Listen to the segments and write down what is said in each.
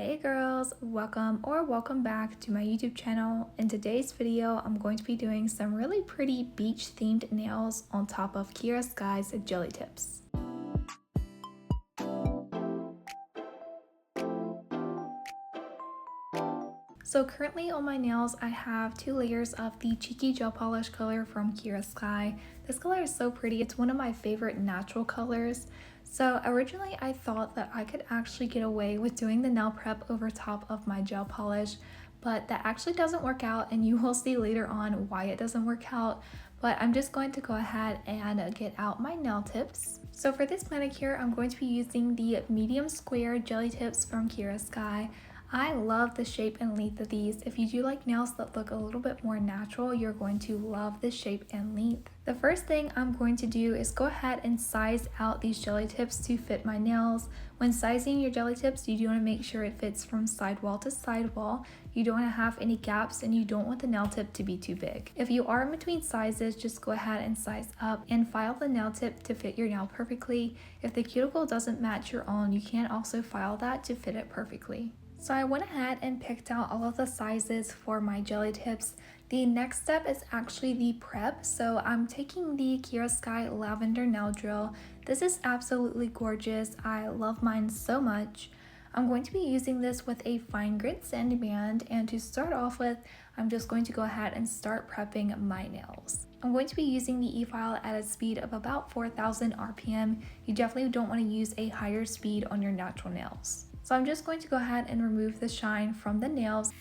Hey girls, welcome back to my YouTube channel. In today's video, I'm going to be doing some really pretty beach themed nails on top of Kiara Sky's jelly tips. So currently on my nails, I have 2 layers of the Cheeky Gel Polish color from Kiara Sky. This color is so pretty. It's one of my favorite natural colors. So originally I thought that I could actually get away with doing the nail prep over top of my gel polish, but that actually doesn't work out, and you will see later on why it doesn't work out. But I'm just going to go ahead and get out my nail tips. So for this manicure, I'm going to be using the medium square jelly tips from Kiara Sky. I love the shape and length of these. If you do like nails that look a little bit more natural, you're going to love the shape and length. The first thing I'm going to do is go ahead and size out these jelly tips to fit my nails. When sizing your jelly tips, you do want to make sure it fits from sidewall to sidewall. You don't want to have any gaps, and you don't want the nail tip to be too big. If you are in between sizes, just go ahead and size up and file the nail tip to fit your nail perfectly. If the cuticle doesn't match your own, you can also file that to fit it perfectly. So I went ahead and picked out all of the sizes for my jelly tips. The next step is actually the prep. So I'm taking the Kiara Sky Lavender Nail Drill. This is absolutely gorgeous. I love mine so much. I'm going to be using this with a fine grit sand band, and to start off with, I'm just going to go ahead and start prepping my nails. I'm going to be using the e-file at a speed of about 4,000 RPM. You definitely don't want to use a higher speed on your natural nails. So I'm just going to go ahead and remove the shine from the nails.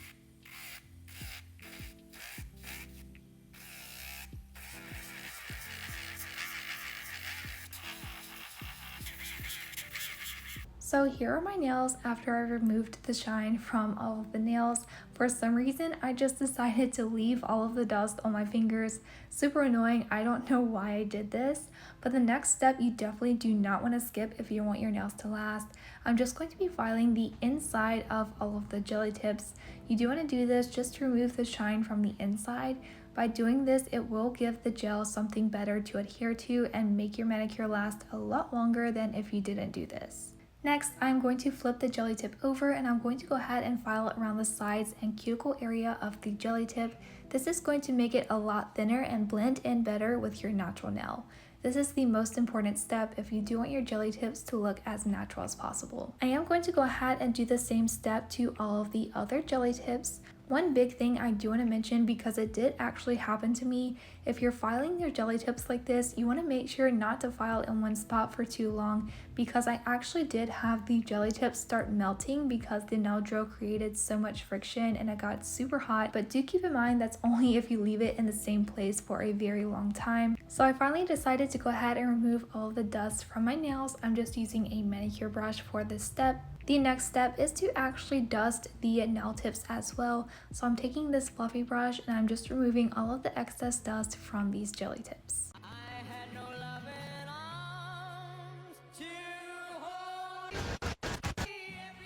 So here are my nails after I removed the shine from all of the nails. For some reason, I just decided to leave all of the dust on my fingers. Super annoying. I don't know why I did this, but the next step you definitely do not want to skip if you want your nails to last. I'm just going to be filing the inside of all of the jelly tips. You do want to do this just to remove the shine from the inside. By doing this, it will give the gel something better to adhere to and make your manicure last a lot longer than if you didn't do this. Next, I'm going to flip the jelly tip over, and I'm going to go ahead and file it around the sides and cuticle area of the jelly tip. This is going to make it a lot thinner and blend in better with your natural nail. This is the most important step if you do want your jelly tips to look as natural as possible. I am going to go ahead and do the same step to all of the other jelly tips. One big thing I do want to mention, because it did actually happen to me, if you're filing your jelly tips like this, you want to make sure not to file in one spot for too long, because I actually did have the jelly tips start melting because the nail drill created so much friction and it got super hot. But do keep in mind that's only if you leave it in the same place for a very long time. So I finally decided to go ahead and remove all of the dust from my nails. I'm just using a manicure brush for this step. The next step is to actually dust the nail tips as well. So I'm taking this fluffy brush and I'm just removing all of the excess dust from these jelly tips.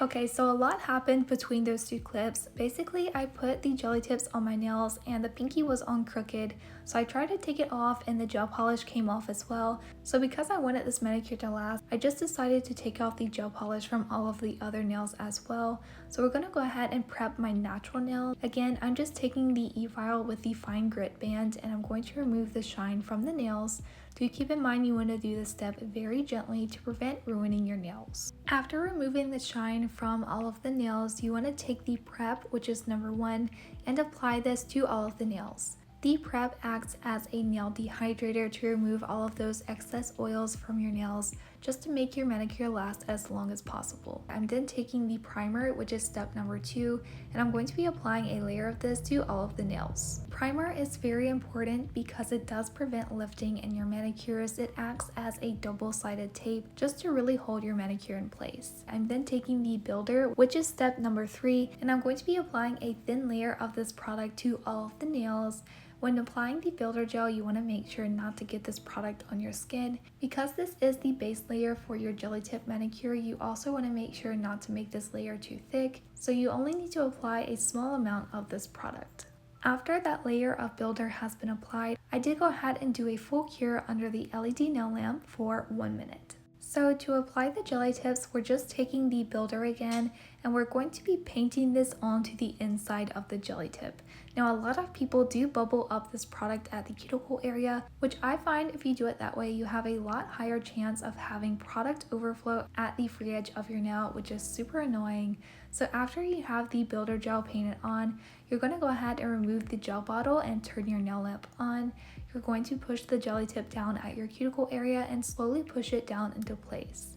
Okay, so a lot happened between those two clips. Basically, I put the jelly tips on my nails and the pinky was on crooked, so I tried to take it off and the gel polish came off as well. So because I wanted this manicure to last, I just decided to take off the gel polish from all of the other nails as well. So we're going to go ahead and prep my natural nail. Again, I'm just taking the e-file with the fine grit band, and I'm going to remove the shine from the nails. Do keep in mind you want to do this step very gently to prevent ruining your nails. After removing the shine from all of the nails, you want to take the prep, which is number 1, and apply this to all of the nails. The prep acts as a nail dehydrator to remove all of those excess oils from your nails, just to make your manicure last as long as possible. I'm then taking the primer, which is step number 2, and I'm going to be applying a layer of this to all of the nails. Primer is very important because it does prevent lifting in your manicures. It acts as a double-sided tape just to really hold your manicure in place. I'm then taking the builder, which is step number 3, and I'm going to be applying a thin layer of this product to all of the nails. When applying the builder gel, you want to make sure not to get this product on your skin. Because this is the base layer for your jelly tip manicure, you also want to make sure not to make this layer too thick, so you only need to apply a small amount of this product. After that layer of builder has been applied, I did go ahead and do a full cure under the LED nail lamp for 1 minute. So to apply the jelly tips, we're just taking the builder again, and we're going to be painting this onto the inside of the jelly tip. Now a lot of people do bubble up this product at the cuticle area, which I find if you do it that way you have a lot higher chance of having product overflow at the free edge of your nail, which is super annoying. So after you have the builder gel painted on, you're going to go ahead and remove the gel bottle and turn your nail lamp on. You're going to push the jelly tip down at your cuticle area and slowly push it down into place.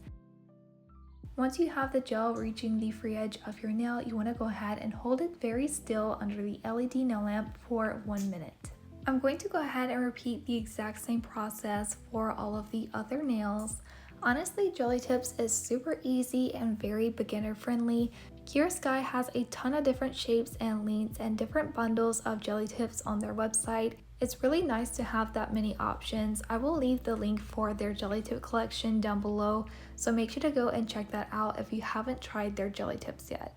Once you have the gel reaching the free edge of your nail, you want to go ahead and hold it very still under the LED nail lamp for 1 minute. I'm going to go ahead and repeat the exact same process for all of the other nails. Honestly, jelly tips is super easy and very beginner friendly. Kiara Sky has a ton of different shapes and lengths and different bundles of jelly tips on their website. It's really nice to have that many options. I will leave the link for their jelly tip collection down below, so make sure to go and check that out if you haven't tried their jelly tips yet.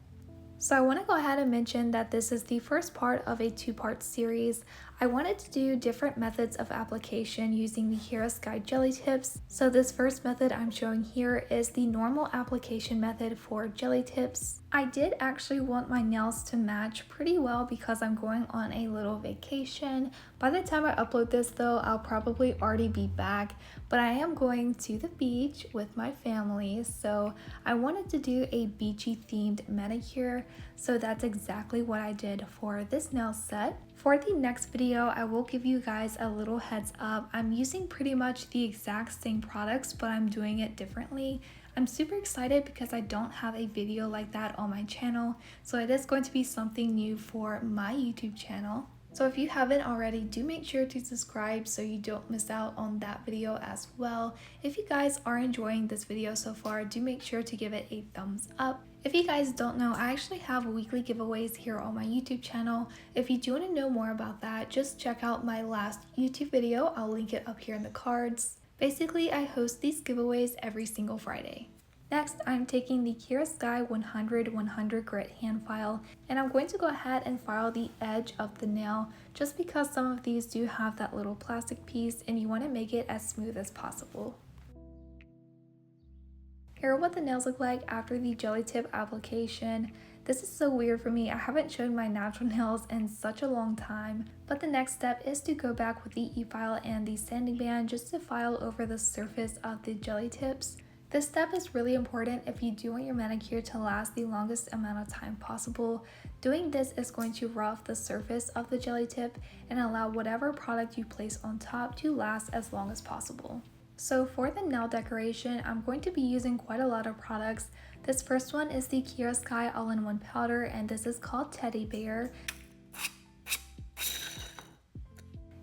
So I want to go ahead and mention that this is the first part of a two-part series. I wanted to do different methods of application using the Kiara Sky jelly tips. So this first method I'm showing here is the normal application method for jelly tips. I did actually want my nails to match pretty well because I'm going on a little vacation. By the time I upload this though, I'll probably already be back, but I am going to the beach with my family, so I wanted to do a beachy themed manicure. So that's exactly what I did for this nail set. For the next video, I will give you guys a little heads up. I'm using pretty much the exact same products, but I'm doing it differently. I'm super excited because I don't have a video like that on my channel, so it is going to be something new for my YouTube channel. So if you haven't already, do make sure to subscribe so you don't miss out on that video as well. If you guys are enjoying this video so far, do make sure to give it a thumbs up. If you guys don't know, I actually have weekly giveaways here on my YouTube channel. If you do want to know more about that, just check out my last YouTube video. I'll link it up here in the cards. Basically, I host these giveaways every single Friday. Next, I'm taking the Kiara Sky 100 grit hand file, and I'm going to go ahead and file the edge of the nail just because some of these do have that little plastic piece and you want to make it as smooth as possible. Here are what the nails look like after the jelly tip application. This is so weird for me. I haven't shown my natural nails in such a long time. But the next step is to go back with the e-file and the sanding band just to file over the surface of the jelly tips. This step is really important if you do want your manicure to last the longest amount of time possible. Doing this is going to rough the surface of the jelly tip and allow whatever product you place on top to last as long as possible. So for the nail decoration, I'm going to be using quite a lot of products. This first one is the Kiara Sky all-in-one powder, and this is called Teddy Bear.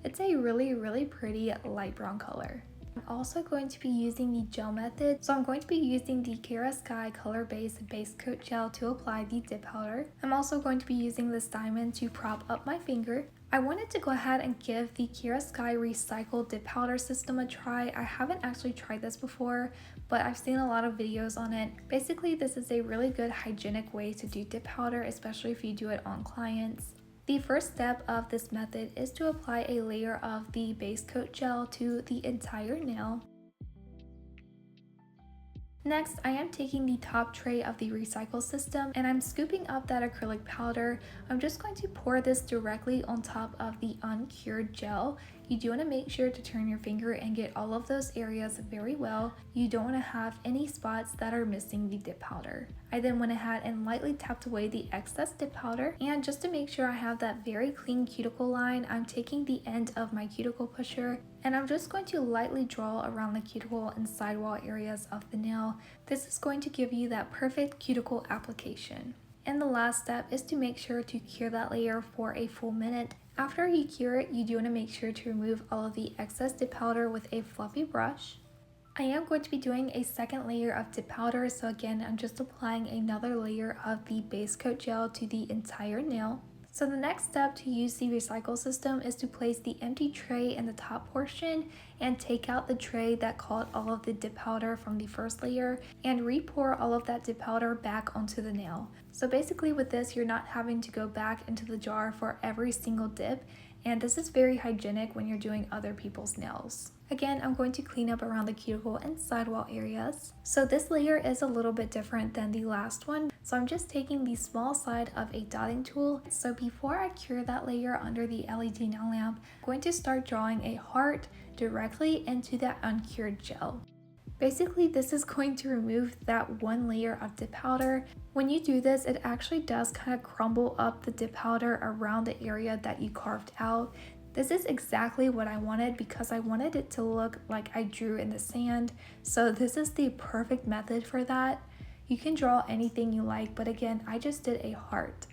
It's a really pretty light brown color. I'm also going to be using the gel method, so I'm going to be using the Kiara Sky color-based base coat gel to apply the dip powder. I'm also going to be using this diamond to prop up my finger. I wanted to go ahead and give the Kiara Sky recycled dip powder system a try. I haven't actually tried this before, but I've seen a lot of videos on it. Basically, this is a really good hygienic way to do dip powder, especially if you do it on clients. The first step of this method is to apply a layer of the base coat gel to the entire nail. Next, I am taking the top tray of the recycle system and I'm scooping up that acrylic powder. I'm just going to pour this directly on top of the uncured gel. You do want to make sure to turn your finger and get all of those areas very well. You don't want to have any spots that are missing the dip powder. I then went ahead and lightly tapped away the excess dip powder, and just to make sure I have that very clean cuticle line, I'm taking the end of my cuticle pusher and I'm just going to lightly draw around the cuticle and sidewall areas of the nail. This is going to give you that perfect cuticle application. And the last step is to make sure to cure that layer for a full minute. After you cure it, you do want to make sure to remove all of the excess dip powder with a fluffy brush. I am going to be doing a second layer of dip powder, so again, I'm just applying another layer of the base coat gel to the entire nail. So the next step to use the recycle system is to place the empty tray in the top portion and take out the tray that caught all of the dip powder from the first layer and re-pour all of that dip powder back onto the nail. So basically with this, you're not having to go back into the jar for every single dip, and this is very hygienic when you're doing other people's nails. Again, I'm going to clean up around the cuticle and sidewall areas. So this layer is a little bit different than the last one. So I'm just taking the small side of a dotting tool. So before I cure that layer under the LED nail lamp, I'm going to start drawing a heart directly into that uncured gel. Basically, this is going to remove that one layer of dip powder. When you do this, it actually does kind of crumble up the dip powder around the area that you carved out. This is exactly what I wanted because I wanted it to look like I drew in the sand. So this is the perfect method for that. You can draw anything you like, but again, I just did a heart.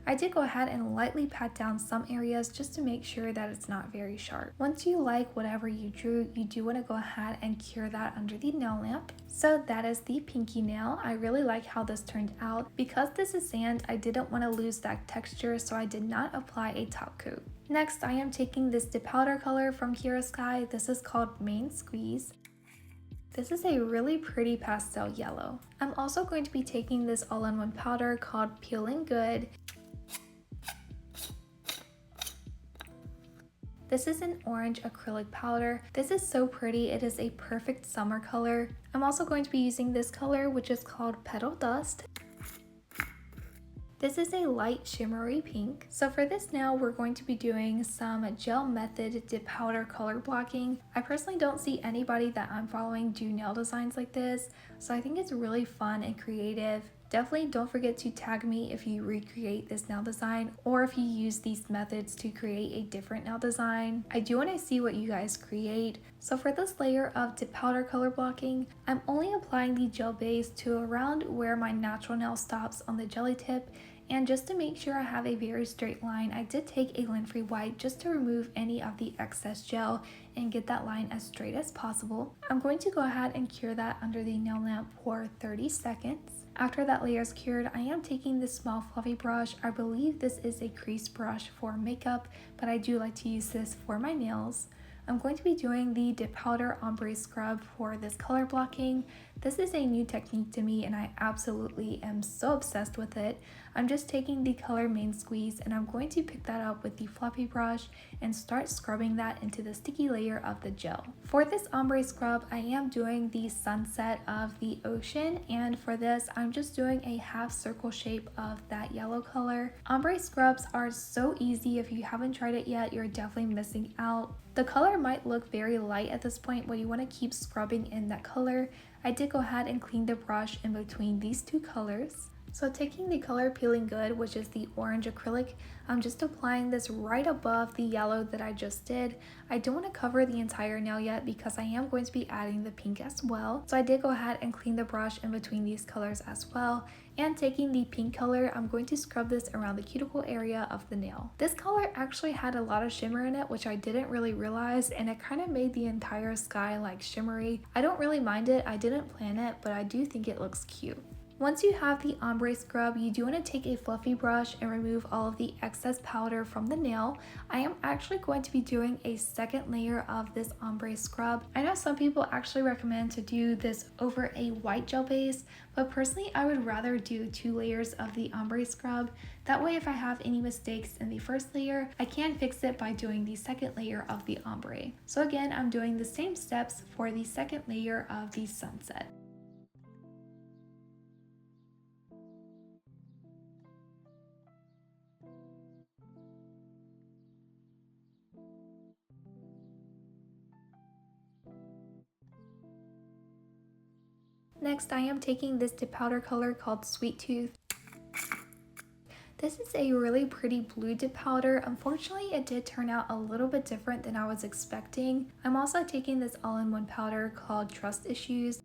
I did go ahead and lightly pat down some areas just to make sure that it's not very sharp. Once you like whatever you drew, you do want to go ahead and cure that under the nail lamp. So that is the pinky nail. I really like how this turned out. Because this is sand, I didn't want to lose that texture, so I did not apply a top coat. Next, I am taking this dip powder color from Kiara Sky. This is called Main Squeeze. This is a really pretty pastel yellow. I'm also going to be taking this all-in-one powder called Peeling Good. This is an orange acrylic powder. This is so pretty. It is a perfect summer color. I'm also going to be using this color, which is called Petal Dust. This is a light shimmery pink. So for this now, we're going to be doing some gel method dip powder color blocking. I personally don't see anybody that I'm following do nail designs like this, so I think it's really fun and creative. Definitely don't forget to tag me if you recreate this nail design or if you use these methods to create a different nail design. I do want to see what you guys create. So for this layer of dip powder color blocking, I'm only applying the gel base to around where my natural nail stops on the jelly tip. And just to make sure I have a very straight line, I did take a lint-free wipe just to remove any of the excess gel and get that line as straight as possible. I'm going to go ahead and cure that under the nail lamp for 30 seconds. After that layer is cured, I am taking this small fluffy brush. I believe this is a crease brush for makeup, but I do like to use this for my nails. I'm going to be doing the dip powder ombre scrub for this color blocking. This is a new technique to me and I absolutely am so obsessed with it. I'm just taking the color Main Squeeze and I'm going to pick that up with the fluffy brush and start scrubbing that into the sticky layer of the gel. For this ombre scrub, I am doing the sunset of the ocean, and for this, I'm just doing a half circle shape of that yellow color. Ombre scrubs are so easy. If you haven't tried it yet, you're definitely missing out. The color might look very light at this point, but you want to keep scrubbing in that color. I did go ahead and clean the brush in between these two colors. So taking the color Peeling Good, which is the orange acrylic, I'm just applying this right above the yellow that I just did. I don't want to cover the entire nail yet because I am going to be adding the pink as well. So I did go ahead and clean the brush in between these colors as well. And taking the pink color, I'm going to scrub this around the cuticle area of the nail. This color actually had a lot of shimmer in it, which I didn't really realize, and it kind of made the entire sky like shimmery. I don't really mind it. I didn't plan it, but I do think it looks cute. Once you have the ombre scrub, you do want to take a fluffy brush and remove all of the excess powder from the nail. I am actually going to be doing a second layer of this ombre scrub. I know some people actually recommend to do this over a white gel base, but personally I would rather do 2 layers of the ombre scrub. That way if I have any mistakes in the first layer, I can fix it by doing the second layer of the ombre. So again, I'm doing the same steps for the second layer of the sunset. Next, I am taking this dip powder color called Sweet Tooth. This is a really pretty blue dip powder. Unfortunately, it did turn out a little bit different than I was expecting. I'm also taking this all-in-one powder called Trust Issues.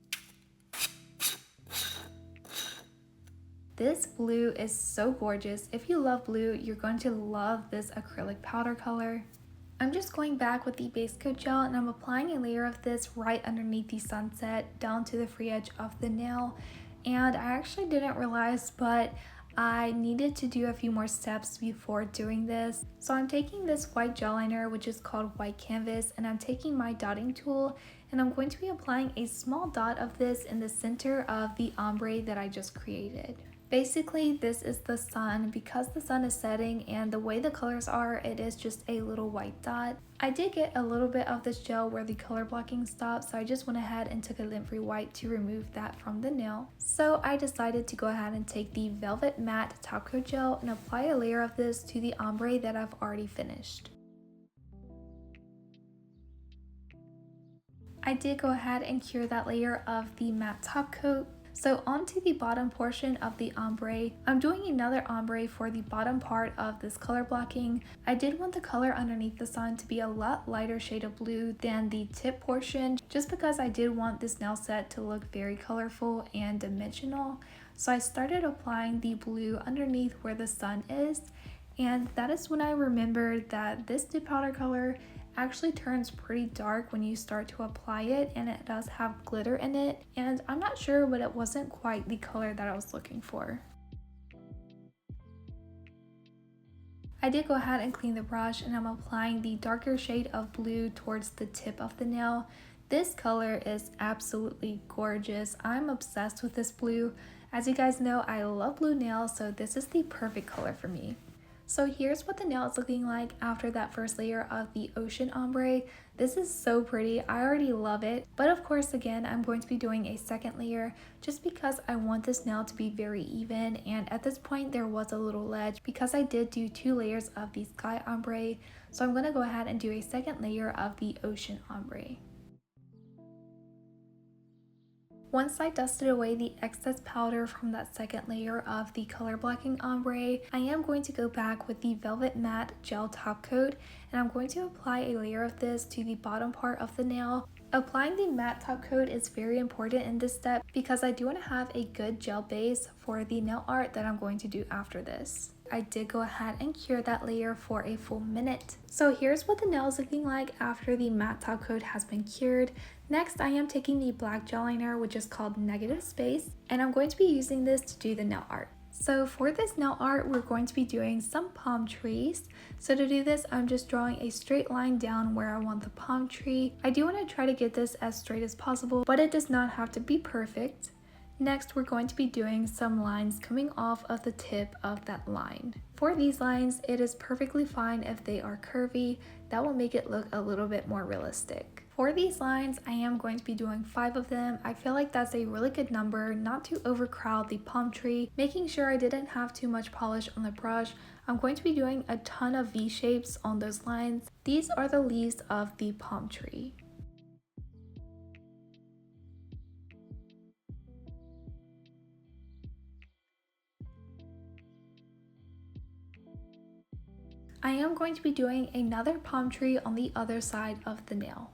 This blue is so gorgeous. If you love blue, you're going to love this acrylic powder color. I'm just going back with the base coat gel and I'm applying a layer of this right underneath the sunset down to the free edge of the nail. And I actually didn't realize, but I needed to do a few more steps before doing this. So I'm taking this white gel liner, which is called White Canvas, and I'm taking my dotting tool and I'm going to be applying a small dot of this in the center of the ombre that I just created. Basically, this is the sun. Because the sun is setting and the way the colors are, it is just a little white dot. I did get a little bit of this gel where the color blocking stopped, so I just went ahead and took a lint-free wipe to remove that from the nail. So I decided to go ahead and take the Velvet Matte Top Coat Gel and apply a layer of this to the ombre that I've already finished. I did go ahead and cure that layer of the matte top coat. So onto the bottom portion of the ombre, I'm doing another ombre for the bottom part of this color blocking. I did want the color underneath the sun to be a lot lighter shade of blue than the tip portion, just because I did want this nail set to look very colorful and dimensional. So I started applying the blue underneath where the sun is, and that is when I remembered that this dip powder color actually turns pretty dark when you start to apply it, and it does have glitter in it, and I'm not sure, but it wasn't quite the color that I was looking for. I did go ahead and clean the brush, and I'm applying the darker shade of blue towards the tip of the nail. This color is absolutely gorgeous. I'm obsessed with this blue. As you guys know, I love blue nails, so this is the perfect color for me. So here's what the nail is looking like after that first layer of the ocean ombre. This is so pretty. I already love it. But of course, again, I'm going to be doing a second layer just because I want this nail to be very even. And at this point, there was a little ledge because I did do 2 layers of the sky ombre. So I'm going to go ahead and do a second layer of the ocean ombre. Once I dusted away the excess powder from that second layer of the color blocking ombre, I am going to go back with the Velvet Matte Gel Top Coat, and I'm going to apply a layer of this to the bottom part of the nail. Applying the matte top coat is very important in this step because I do want to have a good gel base for the nail art that I'm going to do after this. I did go ahead and cure that layer for a full minute. So here's what the nail is looking like after the matte top coat has been cured. Next, I am taking the black gel liner, which is called Negative Space, and I'm going to be using this to do the nail art. So for this nail art, we're going to be doing some palm trees. So to do this, I'm just drawing a straight line down where I want the palm tree. I do want to try to get this as straight as possible, but it does not have to be perfect. Next, we're going to be doing some lines coming off of the tip of that line. For these lines, it is perfectly fine if they are curvy. That will make it look a little bit more realistic. For these lines, I am going to be doing 5 of them. I feel like that's a really good number, not to overcrowd the palm tree, making sure I didn't have too much polish on the brush. I'm going to be doing a ton of V shapes on those lines. These are the leaves of the palm tree. I am going to be doing another palm tree on the other side of the nail.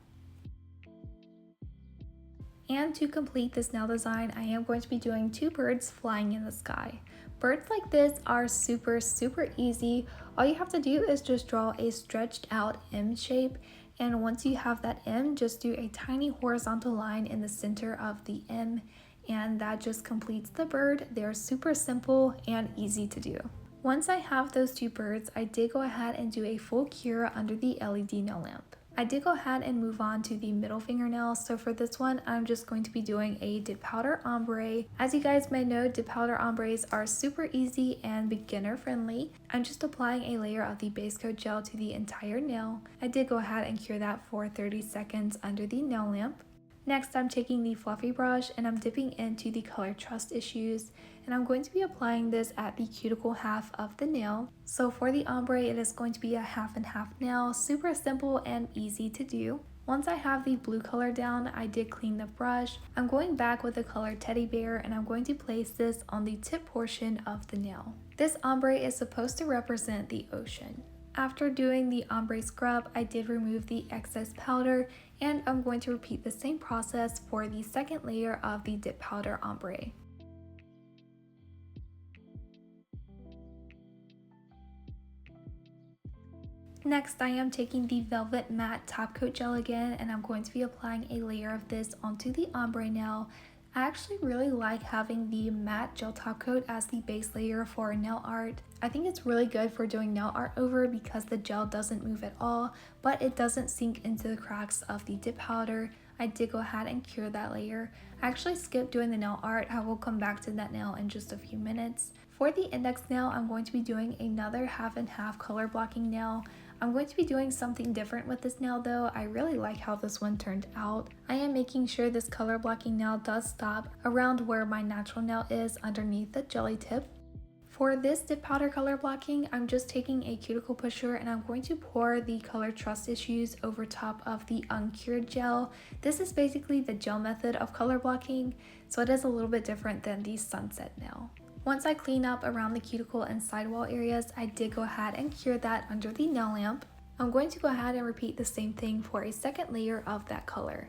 And to complete this nail design, I am going to be doing 2 birds flying in the sky. Birds like this are super easy. All you have to do is just draw a stretched out M shape, and once you have that M, just do a tiny horizontal line in the center of the M, and that just completes the bird. They're super simple and easy to do. Once I have those 2 birds, I did go ahead and do a full cure under the LED nail lamp. I did go ahead and move on to the middle fingernail. So for this one, I'm just going to be doing a dip powder ombre. As you guys may know, dip powder ombres are super easy and beginner friendly. I'm just applying a layer of the base coat gel to the entire nail. I did go ahead and cure that for 30 seconds under the nail lamp. Next, I'm taking the fluffy brush and I'm dipping into the color Trust Issues, and I'm going to be applying this at the cuticle half of the nail. So for the ombre, it is going to be a half and half nail, super simple and easy to do. Once I have the blue color down, I did clean the brush. I'm going back with the color Teddy Bear, and I'm going to place this on the tip portion of the nail. This ombre is supposed to represent the ocean. After doing the ombre scrub, I did remove the excess powder, and I'm going to repeat the same process for the second layer of the dip powder ombre. Next, I am taking the Velvet Matte Top Coat Gel again, and I'm going to be applying a layer of this onto the ombre nail. I actually really like having the matte gel top coat as the base layer for nail art. I think it's really good for doing nail art over because the gel doesn't move at all, but it doesn't sink into the cracks of the dip powder. I did go ahead and cure that layer. I actually skipped doing the nail art. I will come back to that nail in just a few minutes. For the index nail, I'm going to be doing another half and half color blocking nail. I'm going to be doing something different with this nail though. I really like how this one turned out. I am making sure this color blocking nail does stop around where my natural nail is underneath the jelly tip. For this dip powder color blocking, I'm just taking a cuticle pusher and I'm going to pour the color Trust Issues over top of the uncured gel. This is basically the gel method of color blocking, so it is a little bit different than the sunset nail. Once I clean up around the cuticle and sidewall areas, I did go ahead and cure that under the nail lamp. I'm going to go ahead and repeat the same thing for a second layer of that color.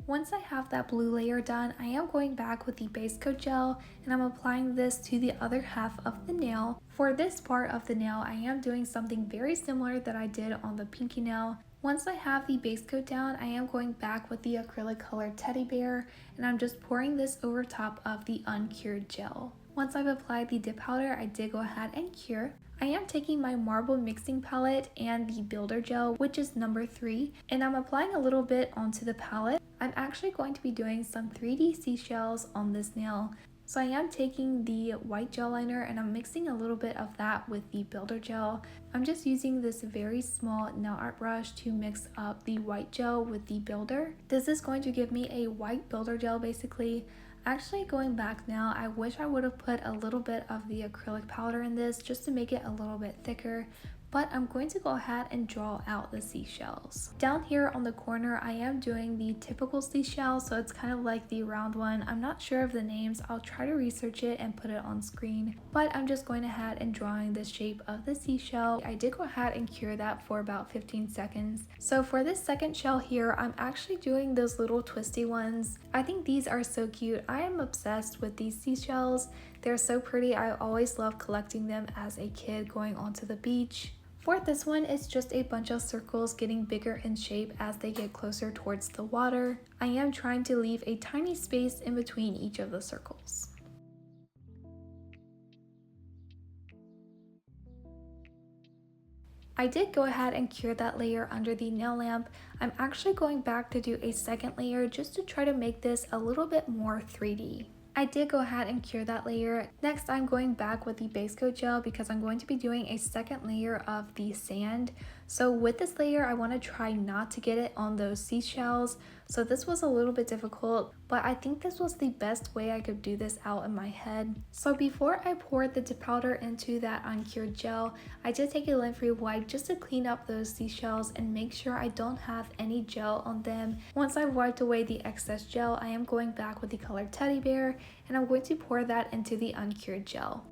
Once I have that blue layer done, I am going back with the base coat gel and I'm applying this to the other half of the nail. For this part of the nail, I am doing something very similar that I did on the pinky nail. Once I have the base coat down, I am going back with the acrylic colored teddy bear and I'm just pouring this over top of the uncured gel. Once I've applied the dip powder, I did go ahead and cure. I am taking my marble mixing palette and the builder gel, which is number 3, and I'm applying a little bit onto the palette. I'm actually going to be doing some 3D seashells on this nail. So I am taking the white gel liner and I'm mixing a little bit of that with the builder gel. I'm just using this very small nail art brush to mix up the white gel with the builder. This is going to give me a white builder gel basically. Actually, going back now, I wish I would have put a little bit of the acrylic powder in this just to make it a little bit thicker, but I'm going to go ahead and draw out the seashells. Down here on the corner, I am doing the typical seashell, so it's kind of like the round one. I'm not sure of the names. I'll try to research it and put it on screen, but I'm just going ahead and drawing the shape of the seashell. I did go ahead and cure that for about 15 seconds. So for this second shell here, I'm actually doing those little twisty ones. I think these are so cute. I am obsessed with these seashells. They're so pretty. I always loved collecting them as a kid going onto the beach. For this one, it's just a bunch of circles getting bigger in shape as they get closer towards the water. I am trying to leave a tiny space in between each of the circles. I did go ahead and cure that layer under the nail lamp. I'm actually going back to do a second layer just to try to make this a little bit more 3D. I did go ahead and cure that layer. Next, I'm going back with the base coat gel because I'm going to be doing a second layer of the sand. So with this layer, I want to try not to get it on those seashells. So this was a little bit difficult, but I think this was the best way I could do this out in my head. So before I poured the dip powder into that uncured gel, I did take a lint-free wipe just to clean up those seashells and make sure I don't have any gel on them. Once I've wiped away the excess gel, I am going back with the colored teddy bear and I'm going to pour that into the uncured gel.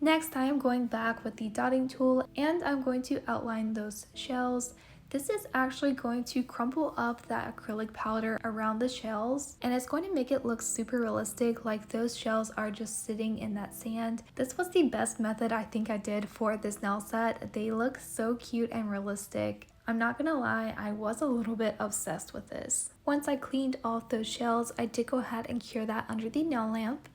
Next, I am going back with the dotting tool and I'm going to outline those shells. This is actually going to crumple up that acrylic powder around the shells and it's going to make it look super realistic, like those shells are just sitting in that sand. This was the best method I think I did for this nail set. They look so cute and realistic. I'm not gonna lie, I was a little bit obsessed with this. Once I cleaned off those shells, I did go ahead and cure that under the nail lamp.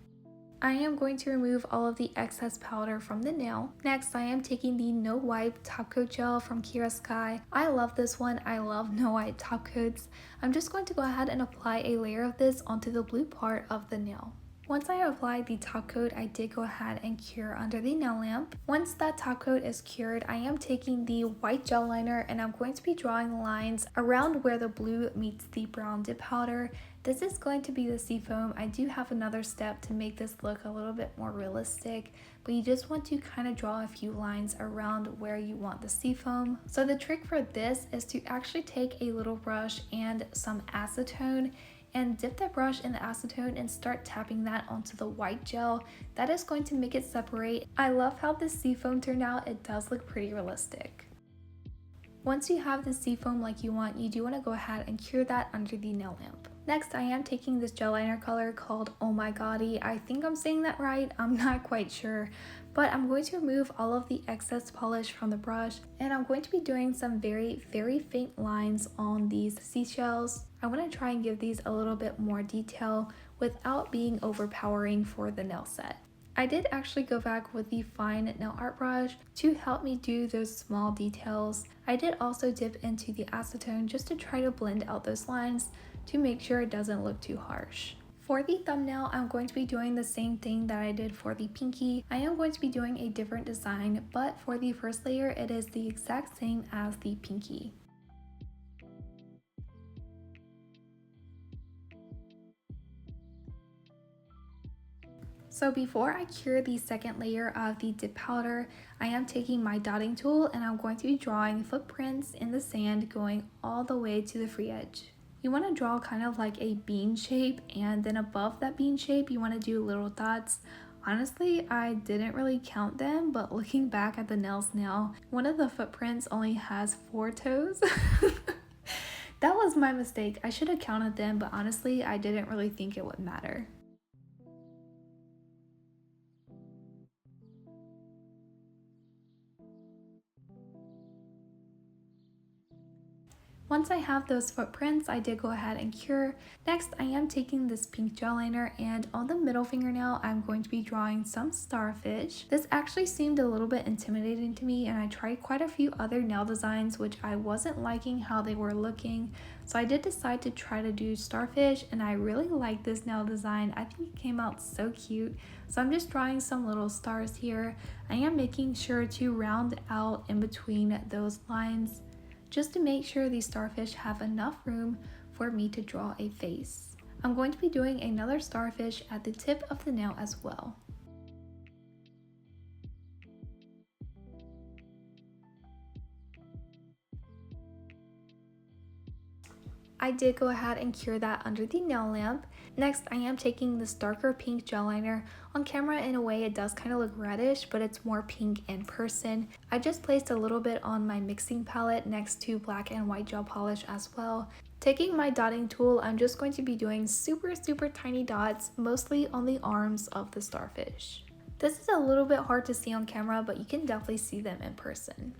I am going to remove all of the excess powder from the nail. Next, I am taking the No Wipe Top Coat Gel from Kiara Sky. I love this one. I love no wipe top coats. I'm just going to go ahead and apply a layer of this onto the blue part of the nail. Once I applied the top coat, I did go ahead and cure under the nail lamp. Once that top coat is cured, I am taking the white gel liner and I'm going to be drawing lines around where the blue meets the brown dip powder. This is going to be the seafoam. I do have another step to make this look a little bit more realistic, but you just want to kind of draw a few lines around where you want the seafoam. So the trick for this is to actually take a little brush and some acetone and dip the brush in the acetone and start tapping that onto the white gel. That is going to make it separate. I love how this seafoam turned out. It does look pretty realistic. Once you have the seafoam like you want, you do want to go ahead and cure that under the nail lamp. Next, I am taking this gel liner color called Oh My Goddy. I think I'm saying that right. I'm not quite sure, but I'm going to remove all of the excess polish from the brush and I'm going to be doing some very faint lines on these seashells. I want to try and give these a little bit more detail without being overpowering for the nail set. I did actually go back with the fine nail art brush to help me do those small details. I did also dip into the acetone just to try to blend out those lines to make sure it doesn't look too harsh. For the thumbnail, I'm going to be doing the same thing that I did for the pinky. I am going to be doing a different design, but for the first layer, it is the exact same as the pinky. So before I cure the second layer of the dip powder, I am taking my dotting tool and I'm going to be drawing footprints in the sand going all the way to the free edge. You want to draw kind of like a bean shape, and then above that bean shape you want to do little dots. Honestly, I didn't really count them, but looking back at the nails now, one of the footprints only has 4 toes. That was my mistake. I should have counted them, but honestly, I didn't really think it would matter. Once I have those footprints, I did go ahead and cure. Next, I am taking this pink gel liner, and on the middle fingernail, I'm going to be drawing some starfish. This actually seemed a little bit intimidating to me, and I tried quite a few other nail designs which I wasn't liking how they were looking. So I did decide to try to do starfish, and I really like this nail design. I think it came out so cute. So I'm just drawing some little stars here. I am making sure to round out in between those lines, just to make sure these starfish have enough room for me to draw a face. I'm going to be doing another starfish at the tip of the nail as well. I did go ahead and cure that under the nail lamp. Next, I am taking this darker pink gel liner. On camera, in a way, it does kind of look reddish, but it's more pink in person. I just placed a little bit on my mixing palette next to black and white gel polish as well. Taking my dotting tool, I'm just going to be doing super tiny dots, mostly on the arms of the starfish. This is a little bit hard to see on camera, but you can definitely see them in person.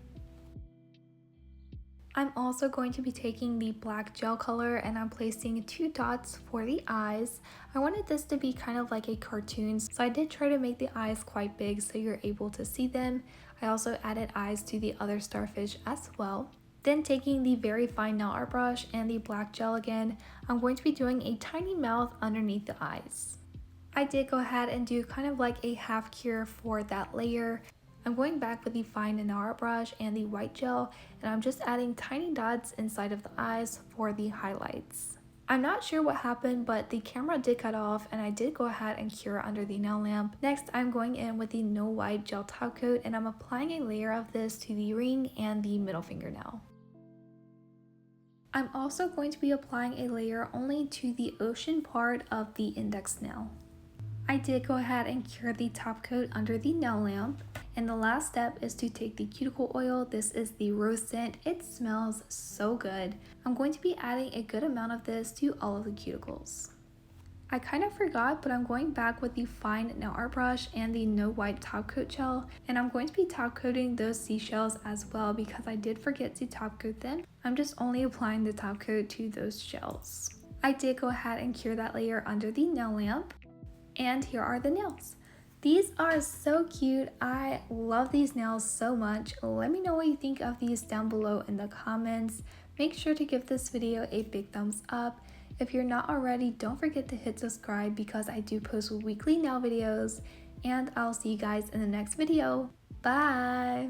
I'm also going to be taking the black gel color and I'm placing 2 dots for the eyes. I wanted this to be kind of like a cartoon, so I did try to make the eyes quite big so you're able to see them. I also added eyes to the other starfish as well. Then taking the very fine nail art brush and the black gel again, I'm going to be doing a tiny mouth underneath the eyes. I did go ahead and do kind of like a half cure for that layer. I'm going back with the fine nail art brush and the white gel, and I'm just adding tiny dots inside of the eyes for the highlights. I'm not sure what happened, but the camera did cut off and I did go ahead and cure under the nail lamp. Next, I'm going in with the No Wipe gel top coat and I'm applying a layer of this to the ring and the middle fingernail. I'm also going to be applying a layer only to the ocean part of the index nail. I did go ahead and cure the top coat under the nail lamp. And the last step is to take the cuticle oil. This is the rose scent. It smells so good. I'm going to be adding a good amount of this to all of the cuticles. I kind of forgot, but I'm going back with the fine nail art brush and the No Wipe top coat gel, and I'm going to be top coating those seashells as well because I did forget to top coat them. I'm just only applying the top coat to those shells. I did go ahead and cure that layer under the nail lamp, and here are the nails. These are so cute. I love these nails so much. Let me know what you think of these down below in the comments. Make sure to give this video a big thumbs up. If you're not already, don't forget to hit subscribe because I do post weekly nail videos, and I'll see you guys in the next video. Bye!